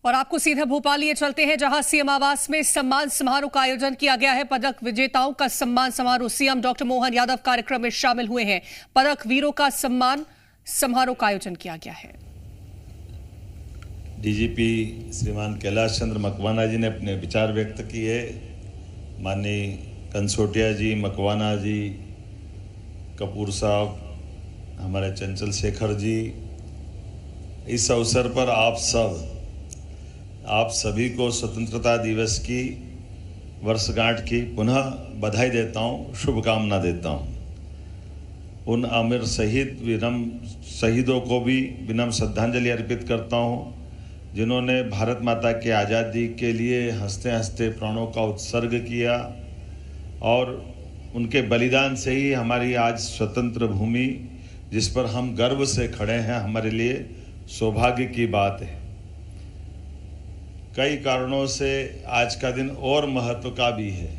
और आपको सीधा भोपाल लिए चलते हैं, जहां सीएम आवास में सम्मान समारोह का आयोजन किया गया है। पदक विजेताओं का सम्मान समारोह सीएम डॉक्टर मोहन यादव कार्यक्रम में शामिल हुए हैं। पदक वीरों का सम्मान समारोह का आयोजन किया गया है। डीजीपी श्रीमान कैलाश चंद्र मकवाना जी ने अपने विचार व्यक्त किए। माननीय कंसोटिया जी, मकवाना जी, कपूर साहब, हमारे चंचल शेखर जी, इस अवसर पर आप सभी को स्वतंत्रता दिवस की वर्षगांठ की पुनः बधाई देता हूँ, शुभकामना देता हूँ। उन अमर शहीदों को भी विनम्र श्रद्धांजलि अर्पित करता हूँ, जिन्होंने भारत माता की आज़ादी के लिए हंसते हंसते प्राणों का उत्सर्ग किया, और उनके बलिदान से ही हमारी आज स्वतंत्र भूमि, जिस पर हम गर्व से खड़े हैं, हमारे लिए सौभाग्य की बात है। कई कारणों से आज का दिन और महत्व का भी है।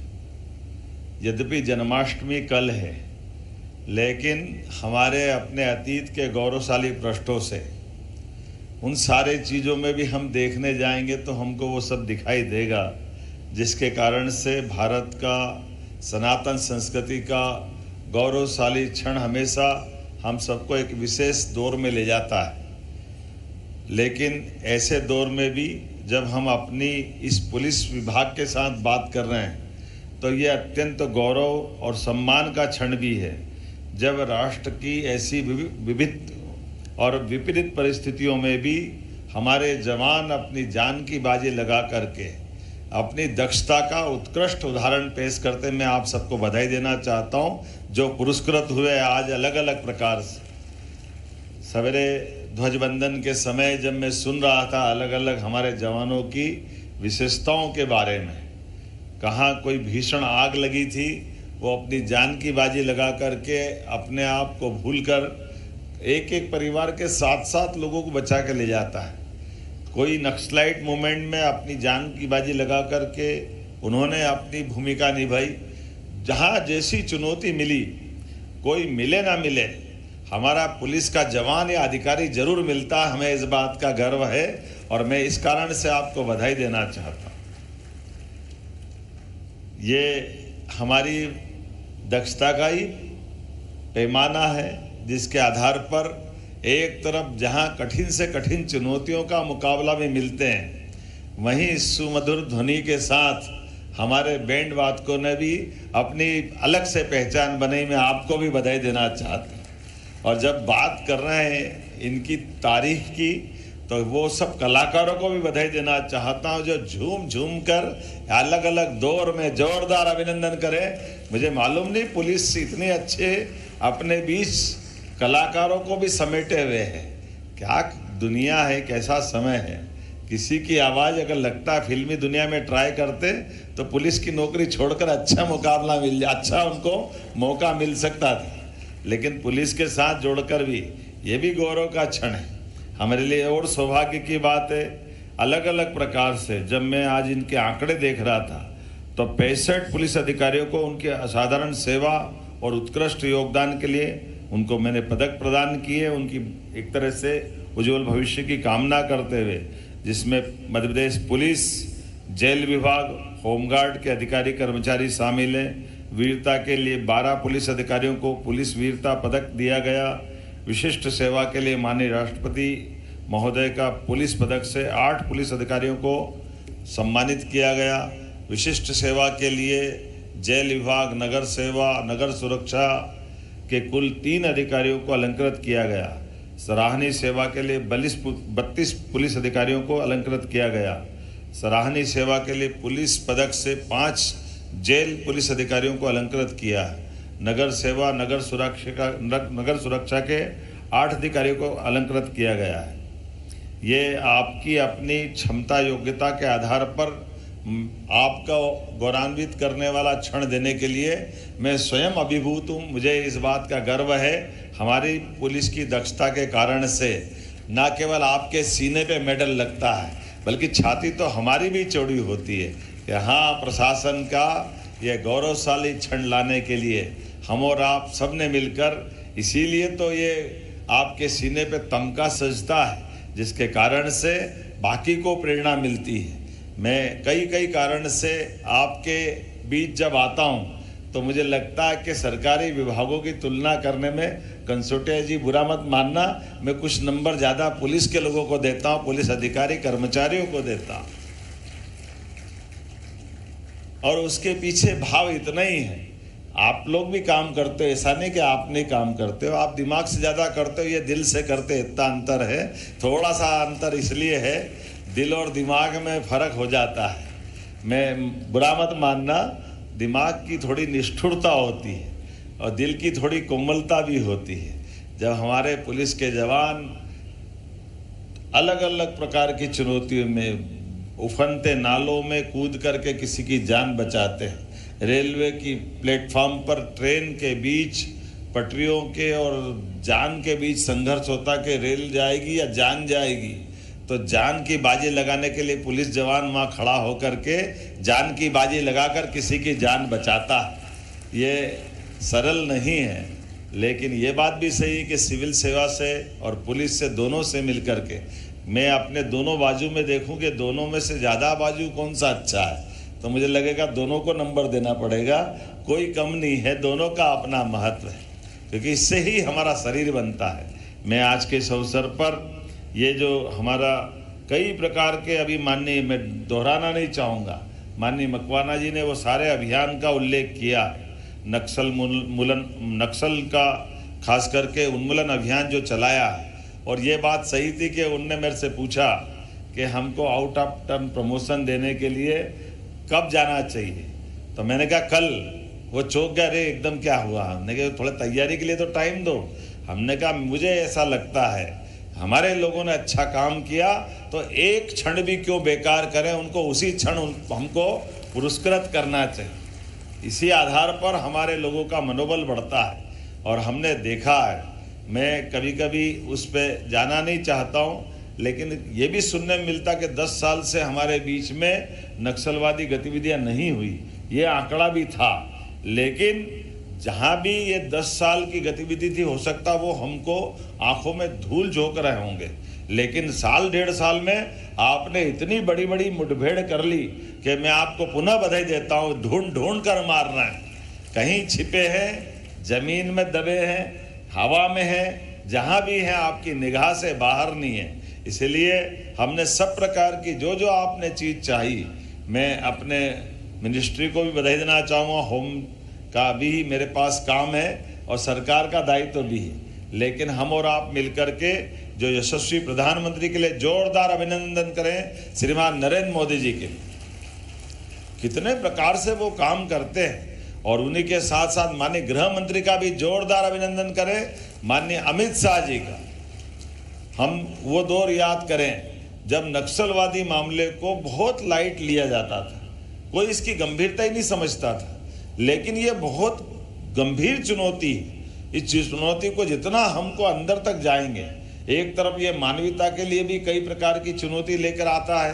यद्यपि जन्माष्टमी कल है, लेकिन हमारे अपने अतीत के गौरवशाली पृष्ठों से उन सारे चीज़ों में भी हम देखने जाएंगे तो हमको वो सब दिखाई देगा, जिसके कारण से भारत का सनातन संस्कृति का गौरवशाली क्षण हमेशा हम सबको एक विशेष दौर में ले जाता है। लेकिन ऐसे दौर में भी जब हम अपनी इस पुलिस विभाग के साथ बात कर रहे हैं, तो ये अत्यंत गौरव और सम्मान का क्षण भी है, जब राष्ट्र की ऐसी विविध और विपरीत परिस्थितियों में भी हमारे जवान अपनी जान की बाजी लगा करके अपनी दक्षता का उत्कृष्ट उदाहरण पेश करते। मैं आप सबको बधाई देना चाहता हूं, जो पुरस्कृत हुए आज अलग अलग प्रकार से। सवेरे ध्वजवंदन के समय जब मैं सुन रहा था अलग अलग हमारे जवानों की विशेषताओं के बारे में, कहाँ कोई भीषण आग लगी थी, वो अपनी जान की बाजी लगा करके अपने आप को भूलकर एक एक परिवार के 7-7 लोगों को बचा के ले जाता है। कोई नक्सलाइट मूवमेंट में अपनी जान की बाजी लगा करके उन्होंने अपनी भूमिका निभाई। जहाँ जैसी चुनौती मिली, कोई मिले ना मिले, हमारा पुलिस का जवान या अधिकारी जरूर मिलता, हमें इस बात का गर्व है, और मैं इस कारण से आपको बधाई देना चाहता हूँ। ये हमारी दक्षता का ही पैमाना है, जिसके आधार पर एक तरफ जहां कठिन से कठिन चुनौतियों का मुकाबला में मिलते हैं, वहीं सुमधुर ध्वनि के साथ हमारे बैंड वादकों ने भी अपनी अलग से पहचान बनाई। मैं आपको भी बधाई देना चाहता हूँ। और जब बात कर रहे हैं इनकी तारीख की, तो वो सब कलाकारों को भी बधाई देना चाहता हूँ, जो झूम झूम कर अलग अलग दौर में जोरदार अभिनंदन करें। मुझे मालूम नहीं पुलिस इतने अच्छे अपने बीच कलाकारों को भी समेटे हुए हैं। क्या दुनिया है, कैसा समय है। किसी की आवाज़ अगर लगता है फिल्मी दुनिया में ट्राई करते तो पुलिस की नौकरी छोड़कर अच्छा मुकाबला अच्छा उनको मौका मिल सकता था, लेकिन पुलिस के साथ जोड़कर भी ये भी गौरव का क्षण है हमारे लिए। और सौभाग्य की बात है, अलग अलग प्रकार से जब मैं आज इनके आंकड़े देख रहा था, तो 65 पुलिस अधिकारियों को उनकी असाधारण सेवा और उत्कृष्ट योगदान के लिए उनको मैंने पदक प्रदान किए, उनकी एक तरह से उज्जवल भविष्य की कामना करते हुए, जिसमें मध्य प्रदेश पुलिस, जेल विभाग, होमगार्ड के अधिकारी कर्मचारी शामिल हैं। वीरता के लिए 12 पुलिस अधिकारियों को पुलिस वीरता पदक दिया गया। विशिष्ट सेवा के लिए माननीय राष्ट्रपति महोदय का पुलिस पदक से 8 पुलिस अधिकारियों को सम्मानित किया गया। विशिष्ट सेवा के लिए जेल विभाग, नगर सेवा, नगर सुरक्षा के कुल 3 अधिकारियों को अलंकृत किया गया। सराहनीय सेवा के लिए 32 पुलिस अधिकारियों को अलंकृत किया गया। सराहनीय सेवा के लिए पुलिस पदक से 5 जेल पुलिस अधिकारियों को अलंकृत किया। नगर सेवा, नगर सुरक्षा के 8 अधिकारियों को अलंकृत किया गया है। ये आपकी अपनी क्षमता योग्यता के आधार पर आपका गौरवान्वित करने वाला क्षण देने के लिए मैं स्वयं अभिभूत हूँ। मुझे इस बात का गर्व है, हमारी पुलिस की दक्षता के कारण से न केवल आपके सीने पे मेडल लगता है, बल्कि छाती तो हमारी भी चौड़ी होती है कि हाँ, प्रशासन का ये गौरवशाली क्षण लाने के लिए हम और आप सब ने मिलकर, इसीलिए तो ये आपके सीने पे तमका सजता है, जिसके कारण से बाकी को प्रेरणा मिलती है। मैं कई कारण से आपके बीच जब आता हूँ तो मुझे लगता है कि सरकारी विभागों की तुलना करने में, कंसोटिया जी बुरा मत मानना, मैं कुछ नंबर ज़्यादा पुलिस के लोगों को देता हूँ, पुलिस अधिकारी कर्मचारियों को देता हूँ। और उसके पीछे भाव इतना ही है, आप लोग भी काम करते हो, ऐसा नहीं कि आप नहीं काम करते हो, आप दिमाग से ज़्यादा करते हो, ये दिल से करते, इतना अंतर है। थोड़ा सा अंतर इसलिए है, दिल और दिमाग में फ़र्क हो जाता है। मैं बुरा मत मानना, दिमाग की थोड़ी निष्ठुरता होती है और दिल की थोड़ी कोमलता भी होती है। जब हमारे पुलिस के जवान अलग अलग प्रकार की चुनौतियों में, उफनते नालों में कूद करके किसी की जान बचाते हैं, रेलवे की प्लेटफॉर्म पर ट्रेन के बीच पटरियों के और जान के बीच संघर्ष होता कि रेल जाएगी या जान जाएगी, तो जान की बाजी लगाने के लिए पुलिस जवान वहाँ खड़ा होकर के जान की बाजी लगाकर किसी की जान बचाता है। ये सरल नहीं है, लेकिन ये बात भी सही है कि सिविल सेवा से और पुलिस से, दोनों से मिलकर के मैं अपने दोनों बाजू में देखूं कि दोनों में से ज़्यादा बाजू कौन सा अच्छा है, तो मुझे लगेगा दोनों को नंबर देना पड़ेगा। कोई कम नहीं है, दोनों का अपना महत्व है, क्योंकि इससे ही हमारा शरीर बनता है। मैं आज के इस अवसर पर ये जो हमारा कई प्रकार के, अभी माननीय, मैं दोहराना नहीं चाहूँगा, माननीय मकवाना जी ने वो सारे अभियान का उल्लेख किया है। नक्सल का खास करके उन्मूलन अभियान जो चलाया है, और ये बात सही थी कि उनने मेरे से पूछा कि हमको आउट ऑफ टर्न प्रमोशन देने के लिए कब जाना चाहिए, तो मैंने कहा कल। वो चौंक गया, अरे एकदम क्या हुआ? हमने कहा थोड़ा तैयारी के लिए तो टाइम दो। हमने कहा मुझे ऐसा लगता है हमारे लोगों ने अच्छा काम किया तो एक क्षण भी क्यों बेकार करें, उनको उसी क्षण हमको पुरस्कृत करना चाहिए। इसी आधार पर हमारे लोगों का मनोबल बढ़ता है। और हमने देखा है, मैं कभी कभी उस पर जाना नहीं चाहता हूँ, लेकिन ये भी सुनने में मिलता कि 10 साल से हमारे बीच में नक्सलवादी गतिविधियाँ नहीं हुई, ये आंकड़ा भी था। लेकिन जहाँ भी ये 10 साल की गतिविधि थी, हो सकता वो हमको आंखों में धूल झोंक रहे होंगे, लेकिन साल 1.5 साल में आपने इतनी बड़ी बड़ी मुठभेड़ कर ली कि मैं आपको पुनः बधाई देता हूँ। ढूंढ ढूंढ कर मार रहे हैं, कहीं छिपे हैं, जमीन में दबे हैं, हवा में हैं, जहाँ भी हैं आपकी निगाह से बाहर नहीं है। इसलिए हमने सब प्रकार की जो आपने चीज़ चाहिए, मैं अपने मिनिस्ट्री को भी बधाई देना चाहूँगा। होम का भी मेरे पास काम है और सरकार का दायित्व भी है, लेकिन हम और आप मिलकर के जो यशस्वी प्रधानमंत्री के लिए जोरदार अभिनंदन करें, श्रीमान नरेंद्र मोदी जी के, कितने प्रकार से वो काम करते हैं। और उन्हीं के साथ साथ माननीय गृह मंत्री का भी जोरदार अभिनंदन करें, माननीय अमित शाह जी का। हम वो दौर याद करें जब नक्सलवादी मामले को बहुत लाइट लिया जाता था, कोई इसकी गंभीरता ही नहीं समझता था, लेकिन ये बहुत गंभीर चुनौती है। इस चुनौती को जितना हमको अंदर तक जाएंगे, एक तरफ ये मानवता के लिए भी कई प्रकार की चुनौती लेकर आता है,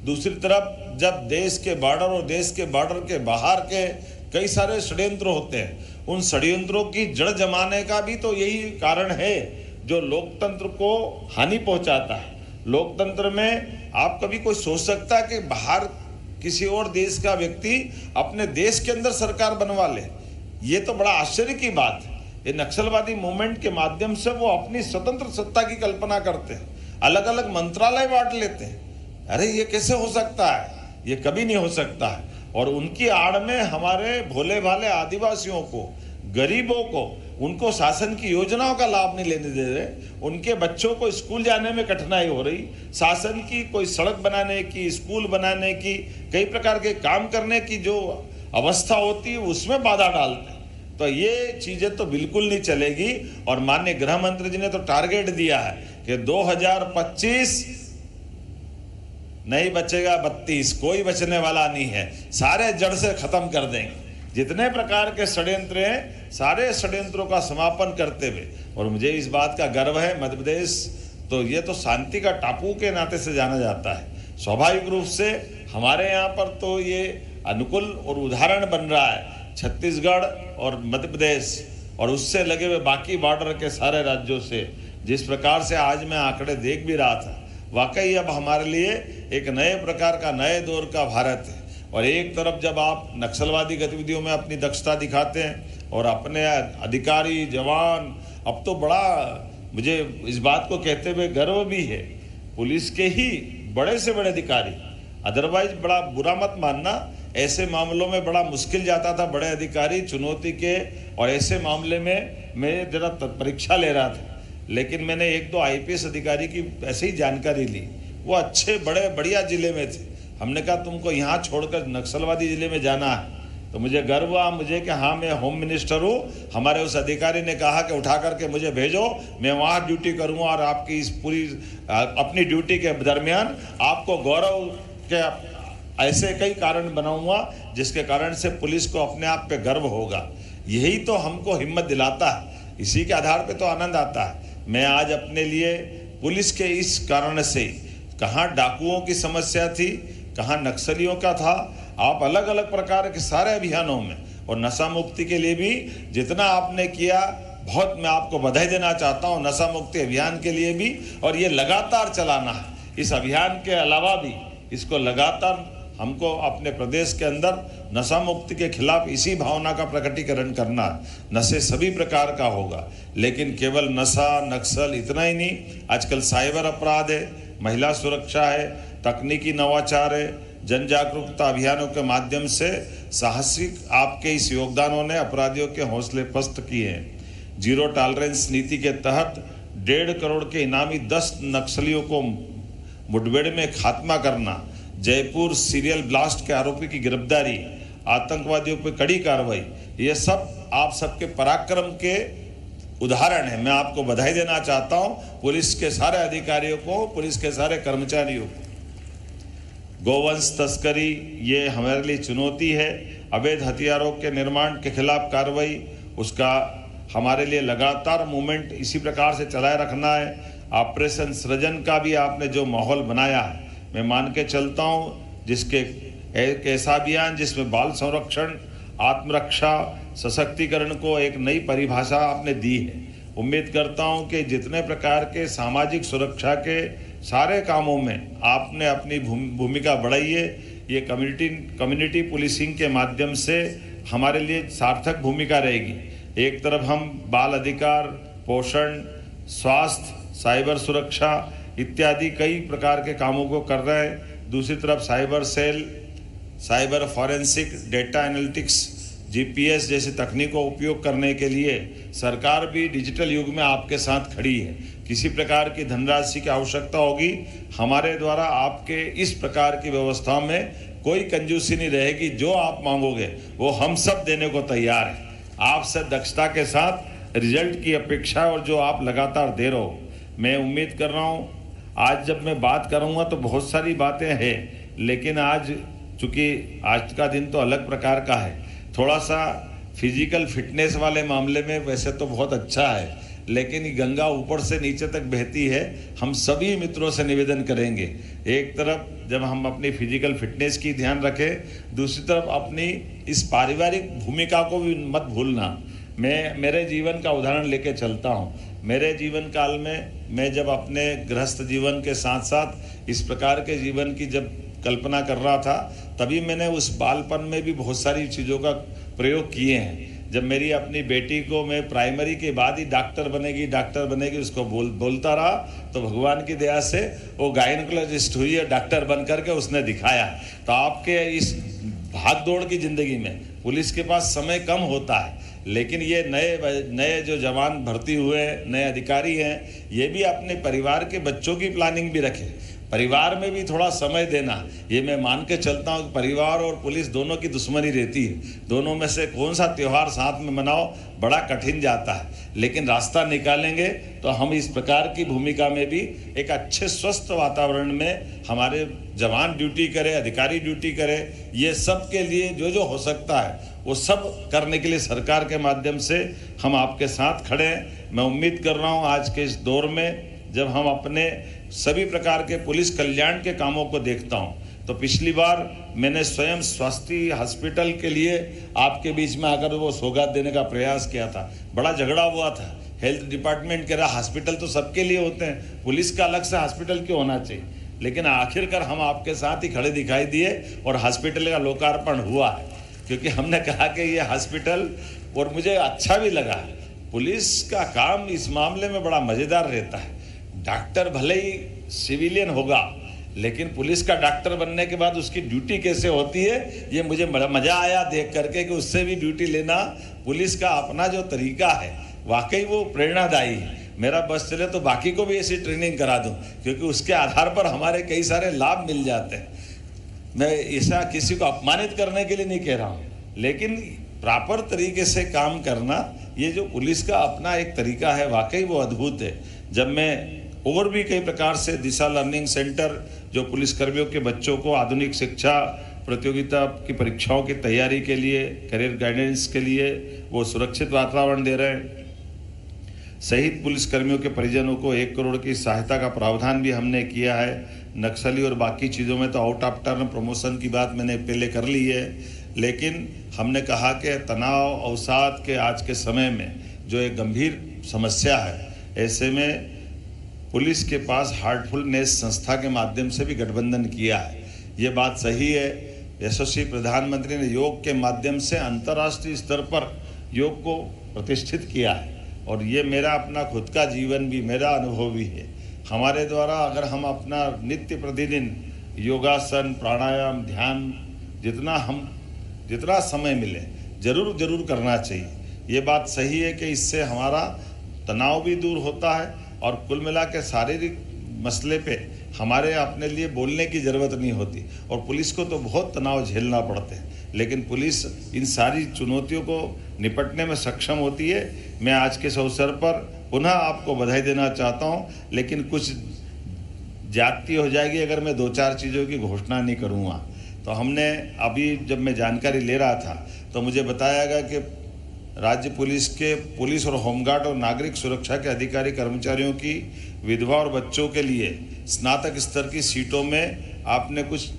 दूसरी तरफ जब देश के बॉर्डर और देश के बॉर्डर के बाहर के कई सारे षड्यंत्र होते हैं, उन षड्यंत्रों की जड़ जमाने का भी तो यही कारण है जो लोकतंत्र को हानि पहुंचाता है। लोकतंत्र में आप कभी कोई सोच सकता है कि बाहर किसी और देश का व्यक्ति अपने देश के अंदर सरकार बनवा ले? ये तो बड़ा आश्चर्य की बात है। ये नक्सलवादी मूवमेंट के माध्यम से वो अपनी स्वतंत्र सत्ता की कल्पना करते हैं, अलग अलग मंत्रालय बांट लेते हैं। अरे ये कैसे हो सकता है? ये कभी नहीं हो सकता है। और उनकी आड़ में हमारे भोले भाले आदिवासियों को, गरीबों को, उनको शासन की योजनाओं का लाभ नहीं लेने दे रहे, उनके बच्चों को स्कूल जाने में कठिनाई हो रही, शासन की कोई सड़क बनाने की, स्कूल बनाने की, कई प्रकार के काम करने की जो अवस्था होती है उसमें बाधा डालते हैं। तो ये चीज़ें तो बिल्कुल नहीं चलेगी। और माननीय गृह मंत्री जी ने तो टारगेट दिया है कि 2025 नहीं बचेगा 32, कोई बचने वाला नहीं है, सारे जड़ से खत्म कर देंगे। जितने प्रकार के षड्यंत्र हैं, सारे षड्यंत्रों का समापन करते हुए। और मुझे इस बात का गर्व है, मध्य प्रदेश तो ये तो शांति का टापू के नाते से जाना जाता है। स्वाभाविक रूप से हमारे यहाँ पर तो ये अनुकूल और उदाहरण बन रहा है, छत्तीसगढ़ और मध्य प्रदेश और उससे लगे हुए बाकी बॉर्डर के सारे राज्यों से। जिस प्रकार से आज मैं आंकड़े देख भी रहा था, वाकई अब हमारे लिए एक नए प्रकार का, नए दौर का भारत है। और एक तरफ जब आप नक्सलवादी गतिविधियों में अपनी दक्षता दिखाते हैं और अपने अधिकारी जवान, अब तो बड़ा मुझे इस बात को कहते हुए गर्व भी है, पुलिस के ही बड़े से बड़े अधिकारी, अदरवाइज बड़ा बुरा मत मानना, ऐसे मामलों में बड़ा मुश्किल जाता था, बड़े अधिकारी चुनौती के, और ऐसे मामले में मैं जरा परीक्षा ले रहा था, लेकिन मैंने 1-2 IPS अधिकारी की ऐसे ही जानकारी ली, वो अच्छे बड़े बढ़िया जिले में थे। हमने कहा तुमको यहाँ छोड़कर नक्सलवादी जिले में जाना है, तो मुझे गर्व हुआ मुझे कि हाँ मैं होम मिनिस्टर हूँ। हमारे उस अधिकारी ने कहा कि उठा करके मुझे भेजो, मैं वहाँ ड्यूटी करूँगा और आपकी इस पूरी अपनी ड्यूटी के दरमियान आपको गौरव के ऐसे कई कारण बनाऊंगा जिसके कारण से पुलिस को अपने आप पे गर्व होगा। यही तो हमको हिम्मत दिलाता है, इसी के आधार पे तो आनंद आता है। मैं आज अपने लिए पुलिस के इस कारण से, कहाँ डाकुओं की समस्या थी, कहाँ नक्सलियों का था, आप अलग अलग प्रकार के सारे अभियानों में, और नशा मुक्ति के लिए भी जितना आपने किया, बहुत मैं आपको बधाई देना चाहता हूँ नशा मुक्ति अभियान के लिए भी। और ये लगातार चलाना है, इस अभियान के अलावा भी इसको लगातार हमको अपने प्रदेश के अंदर नशा मुक्ति के खिलाफ इसी भावना का प्रकटीकरण करना है। नशे सभी प्रकार का होगा, लेकिन केवल नशा नक्सल इतना ही नहीं, आजकल साइबर अपराध है, महिला सुरक्षा है, तकनीकी नवाचार है, जन जागरूकता अभियानों के माध्यम से साहसिक आपके इस योगदानों ने अपराधियों के हौसले पस्त किए हैं। जीरो टॉलरेंस नीति के तहत 1.5 करोड़ के इनामी 10 नक्सलियों को मुठभेड़ में खात्मा करना, जयपुर सीरियल ब्लास्ट के आरोपी की गिरफ्तारी, आतंकवादियों पर कड़ी कार्रवाई, ये सब आप सबके पराक्रम के उदाहरण है। मैं आपको बधाई देना चाहता हूँ, पुलिस के सारे अधिकारियों को, पुलिस के सारे कर्मचारियों को। गोवंश तस्करी ये हमारे लिए चुनौती है, अवैध हथियारों के निर्माण के खिलाफ कार्रवाई, उसका हमारे लिए लगातार मूवमेंट इसी प्रकार से चलाए रखना है। ऑपरेशन सृजन का भी आपने जो माहौल बनाया है, मैं मान के चलता हूँ, जिसके एक ऐसा अभियान जिसमें बाल संरक्षण, आत्मरक्षा, सशक्तिकरण को एक नई परिभाषा आपने दी है। उम्मीद करता हूँ कि जितने प्रकार के सामाजिक सुरक्षा के सारे कामों में आपने अपनी भूमिका बढ़ाई है, ये कम्युनिटी पुलिसिंग के माध्यम से हमारे लिए सार्थक भूमिका रहेगी। एक तरफ हम बाल अधिकार, पोषण, स्वास्थ्य, साइबर सुरक्षा इत्यादि कई प्रकार के कामों को कर रहे हैं, दूसरी तरफ cyber cell, cyber forensic, data analytics, GPS जैसी तकनीकों का उपयोग करने के लिए सरकार भी डिजिटल युग में आपके साथ खड़ी है। किसी प्रकार की धनराशि की आवश्यकता होगी, हमारे द्वारा आपके इस प्रकार की व्यवस्था में कोई कंजूसी नहीं रहेगी। जो आप मांगोगे वो हम सब देने को तैयार हैं। आपसे दक्षता के साथ रिजल्ट की अपेक्षा, और जो आप लगातार दे रहे हो, मैं उम्मीद कर रहा हूँ आज जब मैं बात करूँगा तो बहुत सारी बातें हैं, लेकिन आज चूँकि आज का दिन तो अलग प्रकार का है, थोड़ा सा फिजिकल फिटनेस वाले मामले में वैसे तो बहुत अच्छा है, लेकिन गंगा ऊपर से नीचे तक बहती है। हम सभी मित्रों से निवेदन करेंगे, एक तरफ जब हम अपनी फिजिकल फिटनेस की ध्यान रखें, दूसरी तरफ अपनी इस पारिवारिक भूमिका को भी मत भूलना। मैं मेरे जीवन का उदाहरण लेके चलता हूँ। मेरे जीवन काल में मैं जब अपने गृहस्थ जीवन के साथ साथ इस प्रकार के जीवन की जब कल्पना कर रहा था, तभी मैंने उस बालपन में भी बहुत सारी चीज़ों का प्रयोग किए हैं। जब मेरी अपनी बेटी को मैं प्राइमरी के बाद ही डॉक्टर बनेगी उसको बोलता रहा, तो भगवान की दया से वो गायनेकोलॉजिस्ट हुई है, डॉक्टर बन करके उसने दिखाया। तो आपके इस भाग दौड़ की ज़िंदगी में पुलिस के पास समय कम होता है, लेकिन ये नए जो जवान भर्ती हुए नए अधिकारी हैं, ये भी अपने परिवार के बच्चों की प्लानिंग भी रखें, परिवार में भी थोड़ा समय देना। ये मैं मान के चलता हूँ कि परिवार और पुलिस दोनों की दुश्मनी रहती है, दोनों में से कौन सा त्यौहार साथ में मनाओ बड़ा कठिन जाता है, लेकिन रास्ता निकालेंगे तो हम इस प्रकार की भूमिका में भी एक अच्छे स्वस्थ वातावरण में हमारे जवान ड्यूटी करें, अधिकारी ड्यूटी करें। ये सब के लिए जो हो सकता है वो सब करने के लिए सरकार के माध्यम से हम आपके साथ खड़े हैं। मैं उम्मीद कर रहा हूँ आज के इस दौर में जब हम अपने सभी प्रकार के पुलिस कल्याण के कामों को देखता हूँ, तो पिछली बार मैंने स्वयं स्वास्थ्य हॉस्पिटल के लिए आपके बीच में आकर वो सौगात देने का प्रयास किया था। बड़ा झगड़ा हुआ था, हेल्थ डिपार्टमेंट कह रहा हॉस्पिटल तो सबके लिए होते हैं, पुलिस का अलग से हॉस्पिटल क्यों होना चाहिए। लेकिन आखिरकार हम आपके साथ ही खड़े दिखाई दिए और हॉस्पिटल का लोकार्पण हुआ है, क्योंकि हमने कहा कि ये हॉस्पिटल, और मुझे अच्छा भी लगा, पुलिस का काम इस मामले में बड़ा मज़ेदार रहता है। डॉक्टर भले ही सिविलियन होगा, लेकिन पुलिस का डॉक्टर बनने के बाद उसकी ड्यूटी कैसे होती है, ये मुझे मज़ा आया देख करके कि उससे भी ड्यूटी लेना, पुलिस का अपना जो तरीका है वाकई वो प्रेरणादायी है। मेरा बस चले तो बाकी को भी ऐसी ट्रेनिंग करा दूं, क्योंकि उसके आधार पर हमारे कई सारे लाभ मिल जाते हैं। मैं ऐसा किसी को अपमानित करने के लिए नहीं कह रहा हूँ, लेकिन प्रॉपर तरीके से काम करना, ये जो पुलिस का अपना एक तरीका है वाकई वो अद्भुत है। जब मैं और भी कई प्रकार से दिशा लर्निंग सेंटर जो पुलिसकर्मियों के बच्चों को आधुनिक शिक्षा प्रतियोगिता की परीक्षाओं की तैयारी के लिए, करियर गाइडेंस के लिए वो सुरक्षित वातावरण दे रहे हैं। शहीद पुलिसकर्मियों के परिजनों को 1 करोड़ की सहायता का प्रावधान भी हमने किया है। नक्सली और बाकी चीज़ों में तो आउट ऑफ टर्न प्रमोशन की बात मैंने पहले कर ली है, लेकिन हमने कहा कि तनाव अवसाद के आज के समय में जो एक गंभीर समस्या है, ऐसे में पुलिस के पास हार्टफुलनेस संस्था के माध्यम से भी गठबंधन किया है। ये बात सही है। यशस्वी प्रधानमंत्री ने योग के माध्यम से अंतर्राष्ट्रीय स्तर पर योग को प्रतिष्ठित किया है, और ये मेरा अपना खुद का जीवन भी, मेरा अनुभव भी है। हमारे द्वारा अगर हम अपना नित्य प्रतिदिन योगासन, प्राणायाम, ध्यान जितना समय मिले जरूर करना चाहिए। ये बात सही है कि इससे हमारा तनाव भी दूर होता है, और कुल मिला के शारीरिक मसले पे हमारे अपने लिए बोलने की ज़रूरत नहीं होती। और पुलिस को तो बहुत तनाव झेलना पड़ते हैं, लेकिन पुलिस इन सारी चुनौतियों को निपटने में सक्षम होती है। मैं आज के इस अवसर पर पुनः आपको बधाई देना चाहता हूं, लेकिन कुछ ज्यादती हो जाएगी अगर मैं 2-4 चीज़ों की घोषणा नहीं करूँगा। तो हमने अभी जब मैं जानकारी ले रहा था तो मुझे बताया गया कि राज्य पुलिस के पुलिस और होमगार्ड और नागरिक सुरक्षा के अधिकारी कर्मचारियों की विधवा और बच्चों के लिए स्नातक स्तर की सीटों में आपने कुछ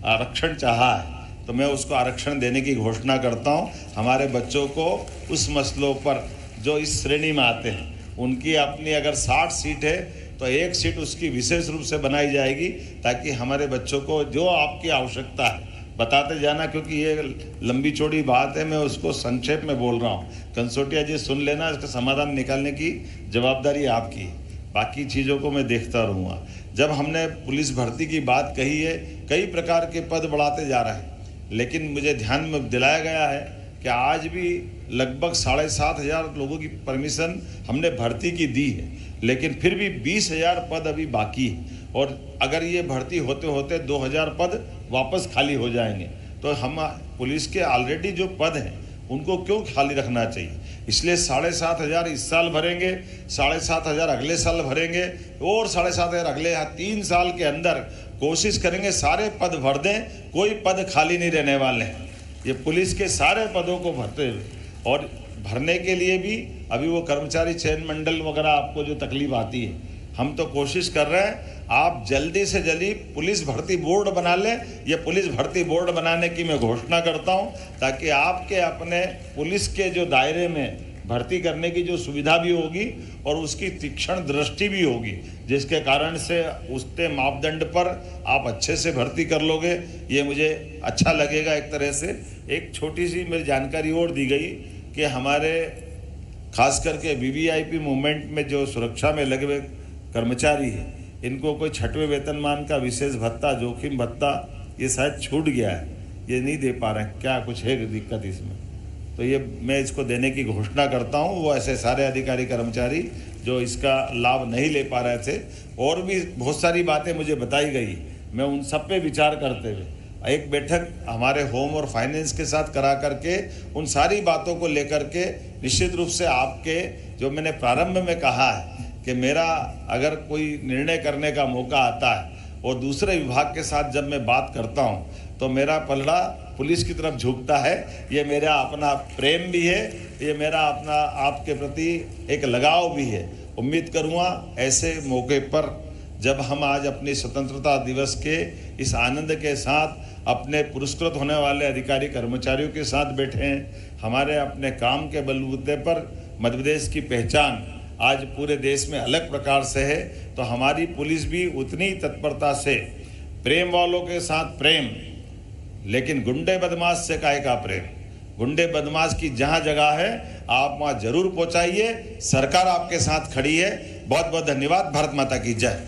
आरक्षण चाहा है, तो मैं उसको आरक्षण देने की घोषणा करता हूं। हमारे बच्चों को उस मसलों पर जो इस श्रेणी में आते हैं, उनकी अपनी अगर 60 सीट है तो 1 सीट उसकी विशेष रूप से बनाई जाएगी, ताकि हमारे बच्चों को जो आपकी आवश्यकता है बताते जाना, क्योंकि ये लंबी चौड़ी बात है, मैं उसको संक्षेप में बोल रहा हूँ। कंसोटिया जी सुन लेना, इसका समाधान निकालने की जवाबदारी आपकी है, बाकी चीज़ों को मैं देखता रहूँगा। जब हमने पुलिस भर्ती की बात कही है, कई प्रकार के पद बढ़ाते जा रहे हैं, लेकिन मुझे ध्यान में दिलाया गया है कि आज भी लगभग 7,500 लोगों की परमिशन हमने भर्ती की दी है, लेकिन फिर भी 20,000 पद अभी बाकी है, और अगर ये भर्ती होते होते 2,000 पद वापस खाली हो जाएंगे, तो हम पुलिस के ऑलरेडी जो पद हैं उनको क्यों खाली रखना चाहिए। इसलिए 7,500 इस साल भरेंगे, 7,500 अगले साल भरेंगे, और 7,500 अगले 3 साल के अंदर कोशिश करेंगे सारे पद भर दें, कोई पद खाली नहीं रहने वाले हैं। ये पुलिस के सारे पदों को भरते हुए, और भरने के लिए भी अभी वो कर्मचारी चयन मंडल वगैरह आपको जो तकलीफ आती है, हम तो कोशिश कर रहे हैं आप जल्दी से जल्दी पुलिस भर्ती बोर्ड बना लें। ये पुलिस भर्ती बोर्ड बनाने की मैं घोषणा करता हूं, ताकि आपके अपने पुलिस के जो दायरे में भर्ती करने की जो सुविधा भी होगी और उसकी तीक्ष्ण दृष्टि भी होगी, जिसके कारण से उसके मापदंड पर आप अच्छे से भर्ती कर लोगे। ये मुझे अच्छा लगेगा एक तरह से। एक छोटी सी मेरी जानकारी और दी गई कि हमारे खास करके वीवीआईपी मूवमेंट में जो सुरक्षा में लगे हुए कर्मचारी हैं, इनको कोई 6वें वेतनमान का विशेष भत्ता, जोखिम भत्ता, ये शायद छूट गया है, ये नहीं दे पा रहे हैं। क्या कुछ है दिक्कत इसमें? तो ये मैं इसको देने की घोषणा करता हूँ। वो ऐसे सारे अधिकारी कर्मचारी जो इसका लाभ नहीं ले पा रहे थे, और भी बहुत सारी बातें मुझे बताई गई, मैं उन सब पे विचार करते हुए एक बैठक हमारे होम और फाइनेंस के साथ करा करके उन सारी बातों को लेकर के निश्चित रूप से आपके, जो मैंने प्रारंभ में कहा है कि मेरा अगर कोई निर्णय करने का मौका आता है और दूसरे विभाग के साथ जब मैं बात करता हूं, तो मेरा पलड़ा पुलिस की तरफ झुकता है। ये मेरा अपना प्रेम भी है, ये मेरा अपना आपके प्रति एक लगाव भी है। उम्मीद करूँगा ऐसे मौके पर जब हम आज अपनी स्वतंत्रता दिवस के इस आनंद के साथ अपने पुरस्कृत होने वाले अधिकारी कर्मचारियों के साथ बैठे हैं, हमारे अपने काम के बलबूते पर मध्य प्रदेश की पहचान आज पूरे देश में अलग प्रकार से है, तो हमारी पुलिस भी उतनी तत्परता से प्रेम वालों के साथ प्रेम, लेकिन गुंडे बदमाश से काहे का प्रेम। गुंडे बदमाश की जहां जगह है आप वहां जरूर पहुंचाइए। सरकार आपके साथ खड़ी है। बहुत बहुत धन्यवाद। भारत माता की जय।